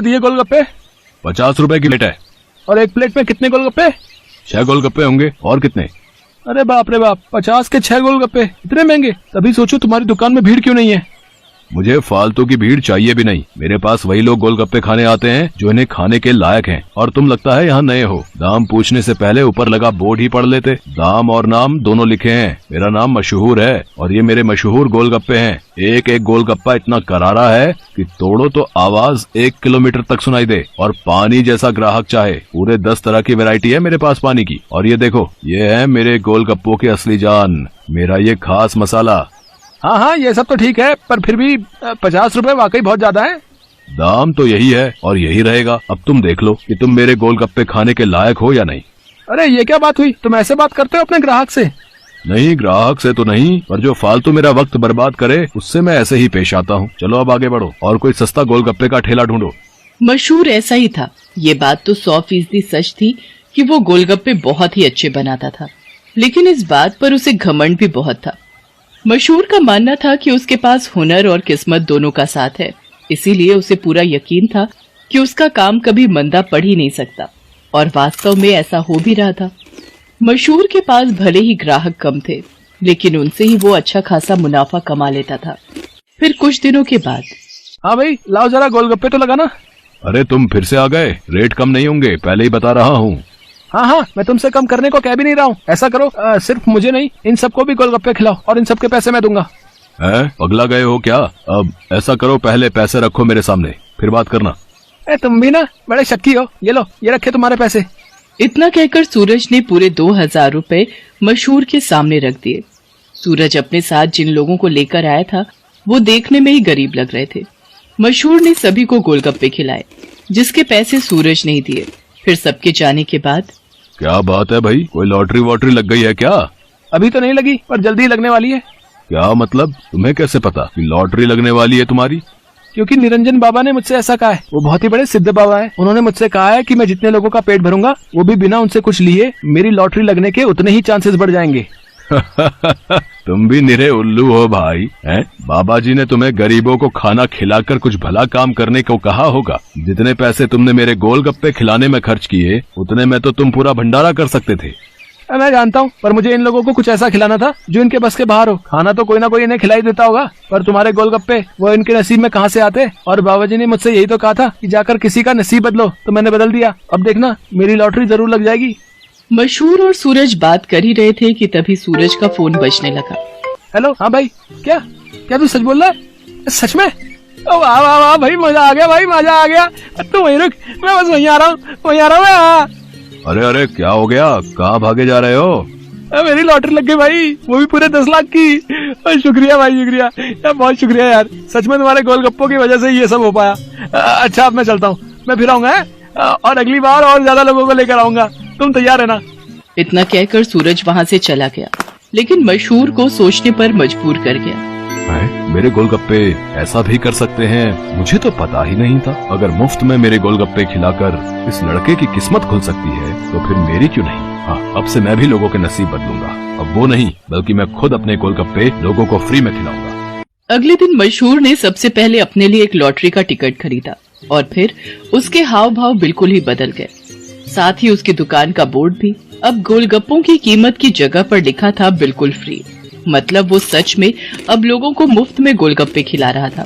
दिए गोलगप्पे? 50 रुपए की प्लेट है। और एक प्लेट में कितने गोलगप्पे? 6 गोलगप्पे होंगे। और कितने? अरे बाप रे बाप, 50 के 6 गोलगप्पे, इतने महंगे? तभी सोचो तुम्हारी दुकान में भीड़ क्यों नहीं है। मुझे फालतू की भीड़ चाहिए भी नहीं। मेरे पास वही लोग गोलगप्पे खाने आते हैं जो इन्हें खाने के लायक हैं। और तुम लगता है यहाँ नए हो। दाम पूछने से पहले ऊपर लगा बोर्ड ही पढ़ लेते। दाम और नाम दोनों लिखे हैं। मेरा नाम मशहूर है और ये मेरे मशहूर गोलगप्पे हैं। एक एक गोलगप्पा इतना करारा है कि तोड़ो तो आवाज 1 किलोमीटर तक सुनाई दे। और पानी जैसा ग्राहक चाहे। पूरे 10 तरह की वैरायटी है मेरे पास पानी की। और ये देखो, ये है मेरे गोलगप्पों की असली जान, मेरा ये खास मसाला। हाँ हाँ, ये सब तो ठीक है, पर फिर भी 50 रुपए वाकई बहुत ज्यादा है। दाम तो यही है और यही रहेगा। अब तुम देख लो कि तुम मेरे गोलगप्पे खाने के लायक हो या नहीं। अरे ये क्या बात हुई, तुम ऐसे बात करते हो अपने ग्राहक से? नहीं, ग्राहक से तो नहीं, पर जो फालतू मेरा वक्त बर्बाद करे उससे मैं ऐसे ही पेश आता हूँ। चलो अब आगे बढ़ो और कोई सस्ता गोलगप्पे का ठेला ढूंढो। मशहूर ऐसा ही था। ये बात तो 100% सच थी कि वो गोलगप्पे बहुत ही अच्छे बनाता था, लेकिन इस बात पर उसे घमंड भी बहुत था। मशहूर का मानना था कि उसके पास हुनर और किस्मत दोनों का साथ है, इसीलिए उसे पूरा यकीन था कि उसका काम कभी मंदा पड़ ही नहीं सकता। और वास्तव में ऐसा हो भी रहा था। मशहूर के पास भले ही ग्राहक कम थे, लेकिन उनसे ही वो अच्छा खासा मुनाफा कमा लेता था। फिर कुछ दिनों के बाद, हाँ भाई, लाओ जरा गोलगप्पे तो लगाना। अरे तुम फिर से आ गए। रेट कम नहीं होंगे, पहले ही बता रहा हूँ। हाँ हाँ, मैं तुमसे कम करने को कह भी नहीं रहा हूँ। ऐसा करो, सिर्फ मुझे नहीं, इन सबको भी गोलगप्पे खिलाओ और इन सबके पैसे मैं दूंगा। पगला गए हो क्या? अब ऐसा करो, पहले पैसे रखो मेरे सामने, फिर बात करना। तुम भी ना बड़े शक्की हो। ये लो, ये रखे तुम्हारे पैसे। इतना कहकर सूरज ने पूरे 2000 रुपए मशहूर के सामने रख दिए। सूरज अपने साथ जिन लोगों को लेकर आया था वो देखने में ही गरीब लग रहे थे। मशहूर ने सभी को गोलगप्पे खिलाए, जिसके पैसे सूरज नहीं दिए। फिर सबके जाने के बाद, क्या बात है भाई, कोई लॉटरी वॉटरी लग गई है क्या? अभी तो नहीं लगी, पर जल्दी लगने वाली है। क्या मतलब? तुम्हें कैसे पता कि लॉटरी लगने वाली है तुम्हारी? क्योंकि निरंजन बाबा ने मुझसे ऐसा कहा है। वो बहुत ही बड़े सिद्ध बाबा है। उन्होंने मुझसे कहा है कि मैं जितने लोगों का पेट भरूंगा, वो भी बिना उनसे कुछ लिए मेरी लॉटरी लगने के उतने ही चांसेस बढ़ जाएंगे। तुम भी निरे उल्लू हो भाई, हैं? बाबा जी ने तुम्हें गरीबों को खाना खिलाकर कुछ भला काम करने को कहा होगा। जितने पैसे तुमने मेरे गोलगप्पे खिलाने में खर्च किए, उतने में तो तुम पूरा भंडारा कर सकते थे। मैं जानता हूँ, पर मुझे इन लोगों को कुछ ऐसा खिलाना था जो इनके बस के बाहर हो। खाना तो कोई ना कोई इन्हें खिलाई देता होगा, पर तुम्हारे गोलगप्पे वो इनके नसीब में कहाँ से आते। और बाबा जी ने मुझसे यही तो कहा था कि जाकर किसी का नसीब बदलो, तो मैंने बदल दिया। अब देखना, मेरी लॉटरी जरूर लग जाएगी। मशहूर और सूरज बात कर ही रहे थे कि तभी सूरज का फोन बजने लगा। हेलो, हाँ भाई, क्या क्या तू सच बोल रहा है? सच में? वाह वाह वाह भाई, मजा आ गया भाई, मजा आ गया। तू वहीं रुक, मैं बस वहीं आ रहा हूँ, वहीं आ रहा हूँ मैं। हाँ। अरे अरे, क्या हो गया? कहाँ भागे जा रहे हो? मेरी लॉटरी लग गई भाई, वो भी पूरे 10 लाख की। शुक्रिया भाई, शुक्रिया यार, बहुत शुक्रिया यार। सच में तुम्हारे गोलगप्पों की वजह से ये सब हो पाया। अच्छा, अब मैं चलता हूँ, मैं फिर आऊंगा और अगली बार और ज्यादा लोगों को लेकर आऊंगा। तुम तैयार है ना? इतना कहकर सूरज वहाँ से चला गया, लेकिन मशहूर को सोचने पर मजबूर कर गया। मेरे गोलगप्पे ऐसा भी कर सकते हैं, मुझे तो पता ही नहीं था। अगर मुफ्त में मेरे गोलगप्पे खिलाकर इस लड़के की किस्मत खुल सकती है, तो फिर मेरी क्यों नहीं? हाँ, अब से मैं भी लोगों के नसीब बदलूंगा। अब वो नहीं, बल्कि मैं खुद अपने गोलगप्पे लोगों को फ्री में खिलाऊंगा। अगले दिन मशहूर ने सबसे पहले अपने लिए एक लॉटरी का टिकट खरीदा और फिर उसके हाव भाव बिल्कुल ही बदल गए। साथ ही उसकी दुकान का बोर्ड भी अब गोलगप्पों की कीमत की जगह पर लिखा था बिल्कुल फ्री। मतलब वो सच में अब लोगों को मुफ्त में गोलगप्पे खिला रहा था।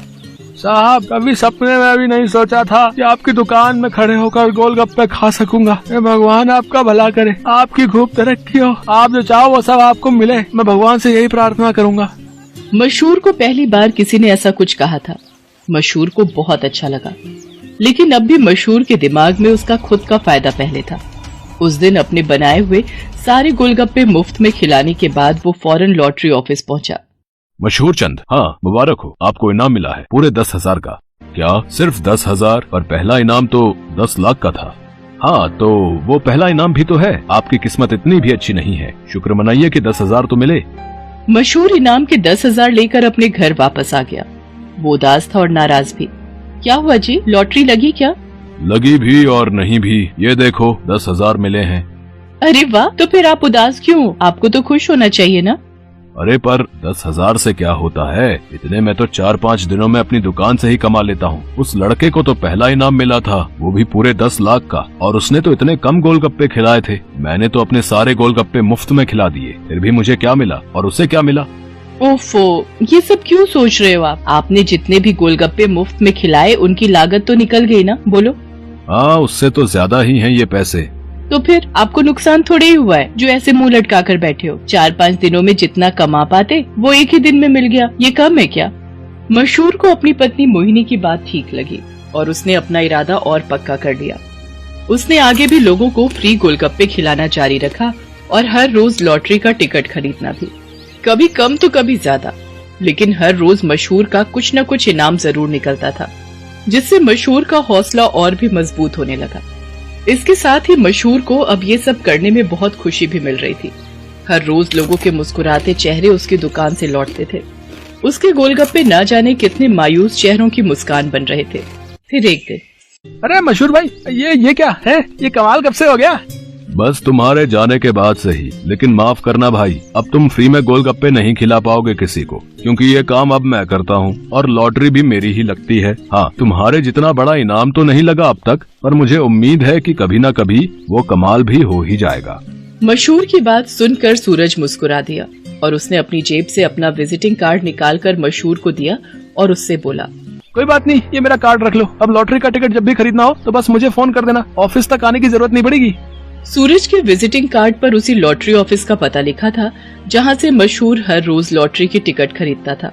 साहब, कभी सपने में भी नहीं सोचा था कि आपकी दुकान में खड़े होकर गोलगप्पे खा सकूंगा। भगवान आपका भला करे, आपकी खूब तरक्की हो, आप जो चाहो वो सब आपको मिले। मैं भगवान से यही प्रार्थना करूंगा। मशहूर को पहली बार किसी ने ऐसा कुछ कहा था। मशहूर को बहुत अच्छा लगा, लेकिन अब भी मशहूर के दिमाग में उसका खुद का फायदा पहले था। उस दिन अपने बनाए हुए सारे गोलगप्पे मुफ्त में खिलाने के बाद वो फौरन लॉटरी ऑफिस पहुंचा। मशहूर चंद, हाँ मुबारक हो, आपको इनाम मिला है पूरे 10,000 का। क्या सिर्फ 10,000? और पहला इनाम तो 10 लाख का था। हाँ, तो वो पहला इनाम भी तो है। आपकी किस्मत इतनी भी अच्छी नहीं है, शुक्र मनाइए कि 10,000 तो मिले। मशहूर इनाम के 10,000 लेकर अपने घर वापस आ गया। वो उदास था और नाराज भी। क्या हुआ जी, लॉटरी लगी क्या? लगी भी और नहीं भी, ये देखो 10,000 मिले हैं। अरे वाह, तो फिर आप उदास क्यों? आपको तो खुश होना चाहिए ना। अरे पर 10,000 से क्या होता है, इतने में तो 4-5 दिनों में अपनी दुकान से ही कमा लेता हूँ। उस लड़के को तो पहला इनाम मिला था, वो भी पूरे 10 लाख का, और उसने तो इतने कम गोलगप्पे खिलाए थे। मैंने तो अपने सारे गोलगप्पे मुफ्त में खिला दिए, फिर भी मुझे क्या मिला और उसे क्या मिला? ओफो, ये सब क्यों सोच रहे हो आप? आपने जितने भी गोलगप्पे मुफ्त में खिलाए उनकी लागत तो निकल गई ना, बोलो। हाँ, उससे तो ज्यादा ही हैं ये पैसे। तो फिर आपको नुकसान थोड़े ही हुआ है जो ऐसे मुंह लटका कर बैठे हो। 4-5 दिनों में जितना कमा पाते वो एक ही दिन में मिल गया, ये कम है क्या? मशहूर को अपनी पत्नी मोहिनी की बात ठीक लगी और उसने अपना इरादा और पक्का कर लिया। उसने आगे भी लोगों को फ्री गोलगप्पे खिलाना जारी रखा और हर रोज लॉटरी का टिकट खरीदना भी, कभी कम तो कभी ज्यादा, लेकिन हर रोज मशहूर का कुछ न कुछ इनाम जरूर निकलता था, जिससे मशहूर का हौसला और भी मजबूत होने लगा। इसके साथ ही मशहूर को अब ये सब करने में बहुत खुशी भी मिल रही थी। हर रोज लोगों के मुस्कुराते चेहरे उसकी दुकान से लौटते थे। उसके गोलगप्पे न जाने कितने मायूस चेहरों की मुस्कान बन रहे थे। फिर एक दिन, अरे मशहूर भाई, ये क्या है? ये कमाल कब से हो गया? बस तुम्हारे जाने के बाद से ही। लेकिन माफ करना भाई, अब तुम फ्री में गोलगप्पे नहीं खिला पाओगे किसी को, क्योंकि ये काम अब मैं करता हूँ और लॉटरी भी मेरी ही लगती है। हाँ, तुम्हारे जितना बड़ा इनाम तो नहीं लगा अब तक, पर मुझे उम्मीद है कि कभी न कभी वो कमाल भी हो ही जाएगा। मशहूर की बात सुनकर सूरज मुस्कुरा दिया और उसने अपनी जेब से अपना विजिटिंग कार्ड निकालकर मशहूर को दिया और उससे बोला, कोई बात नहीं, ये मेरा कार्ड रख लो। अब लॉटरी का टिकट जब भी खरीदना हो तो बस मुझे फोन कर देना, ऑफिस तक आने की जरूरत नहीं पड़ेगी। सूरज के विजिटिंग कार्ड पर उसी लॉटरी ऑफिस का पता लिखा था जहां से मशहूर हर रोज लॉटरी की टिकट खरीदता था।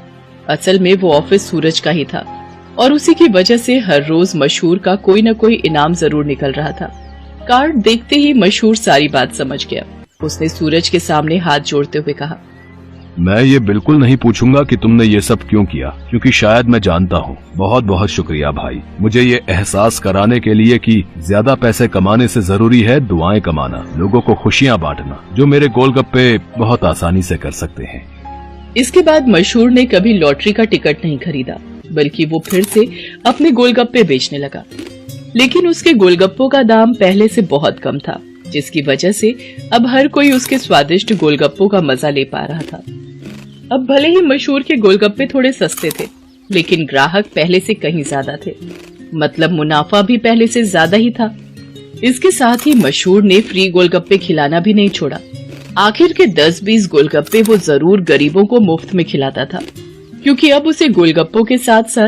असल में वो ऑफिस सूरज का ही था और उसी की वजह से हर रोज मशहूर का कोई न कोई इनाम जरूर निकल रहा था। कार्ड देखते ही मशहूर सारी बात समझ गया। उसने सूरज के सामने हाथ जोड़ते हुए कहा, मैं ये बिल्कुल नहीं पूछूंगा कि तुमने ये सब क्यों किया, क्योंकि शायद मैं जानता हूँ। बहुत बहुत शुक्रिया भाई, मुझे ये एहसास कराने के लिए कि ज्यादा पैसे कमाने से जरूरी है दुआएं कमाना, लोगों को खुशियाँ बांटना, जो मेरे गोलगप्पे बहुत आसानी से कर सकते हैं। इसके बाद मशहूर ने कभी लॉटरी का टिकट नहीं खरीदा, बल्कि वो फिर से अपने गोलगप्पे बेचने लगा। लेकिन उसके गोलगप्पों का दाम पहले से बहुत कम था, जिसकी वजह से अब हर कोई उसके स्वादिष्ट गोलगप्पों का मजा ले पा रहा था। अब भले ही मशहूर के गोलगप्पे थोड़े सस्ते थे, लेकिन ग्राहक पहले से कहीं ज्यादा थे, मतलब मुनाफा भी पहले से ज्यादा ही था। इसके साथ ही मशहूर ने फ्री गोलगप्पे खिलाना भी नहीं छोड़ा। आखिर के 10-20 गोलगप्पे वो जरूर गरीबों को मुफ्त में खिलाता था, क्योंकि अब उसे गोलगप्पों के साथ साथ